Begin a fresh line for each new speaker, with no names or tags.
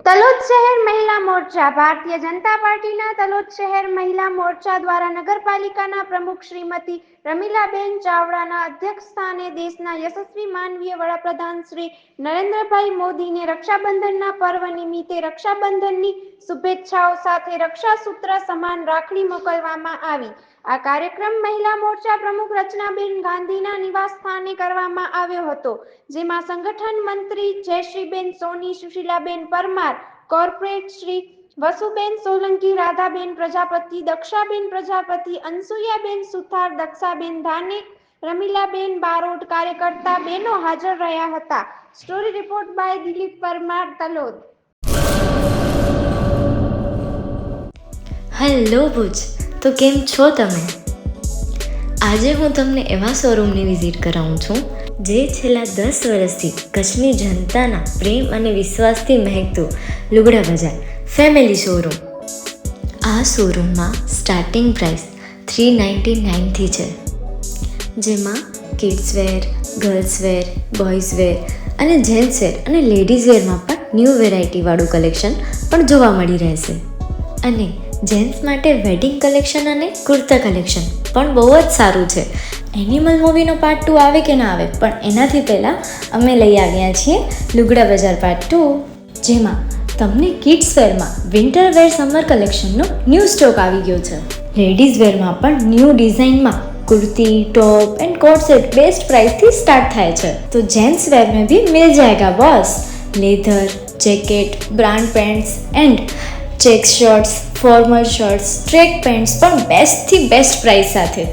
તલોદ શહેર મહિલા મોરચા ભારતીય જનતા પાર્ટીના તલોદ શહેર મહિલા મોરચા દ્વારા નગરપાલિકાના પ્રમુખ શ્રીમતી રમીલાબેન ચાવડાના અધ્યક્ષસ્થાને દેશના યશસ્વી માનનીય વડાપ્રધાન શ્રી નરેન્દ્રભાઈ મોદીને રક્ષાબંધનના પર્વ નિમિત્તે રક્ષાબંધનની શુભેચ્છાઓ સાથે રક્ષાસૂત્ર સમાન રાખડી મોકલવામાં આવી. આ કાર્યક્રમ મહિલા મોરચા પ્રમુખ રચનાબેન ગાંધીના નિવાસસ્થાને કરવામાં આવ્યો હતો, જેમાં સંગઠન મંત્રી જયશ્રીબેન સોની, સુશીલાબેન પરમાર, કોર્પોરેટ શ્રી વસુબેન સોલંકી, રાધાબેન પ્રજાપતિ, દક્ષાબેન પ્રજાપતિ, અનસુયાબેન સુથાર, દક્ષાબેન ધાનેક, રમીલાબેન બારોટ કાર્યકર્તા બહેનો હાજર રહ્યા હતા. Story report by Dilip Parmar, Talod.
Hello Bhuj, તો કેમ છો તમે? આજે હું તમને એવા શોરૂમની વિઝિટ કરાવું છું જે છેલ્લા 10 વર્ષથી કચ્છની જનતાના પ્રેમ અને વિશ્વાસથી મહેકતું લુગડા બજાર ફેમિલી શોરૂમ. આ શોરૂમમાં સ્ટાર્ટિંગ પ્રાઇસ 399થી છે, જેમાં kids wear, girls wear, boys wear અને જેન્ટ્સ વેર અને લેડીઝ વેરમાં પણ ન્યૂ વેરાયટીવાળું કલેક્શન પણ જોવા મળી રહેશે. અને જેન્ટ્સ માટે વેડિંગ કલેક્શન અને કુર્તા કલેક્શન પણ બહુ જ સારું છે. એનિમલ મૂવીનો પાર્ટ 2 આવે કે ના આવે, પણ એનાથી પહેલાં અમે લઈ આવ્યા છીએ લુગડા બજાર પાર્ટ 2, જેમાં તમને કિડ્સ વેરમાં વિન્ટર વેર સમર કલેક્શનનો ન્યૂ સ્ટોક આવી ગયો છે. લેડીઝ વેરમાં પણ ન્યૂ ડિઝાઇનમાં kurti, top and coat set best price थी स्टार्ट થાય છે. तो जेंट्स वेयर में भी मिल जाएगा boss. Leather, jacket, brand pants and check shirts, formal shirts, track pants પણ બેસ્ટથી બેસ્ટ પ્રાઇસ સાથે.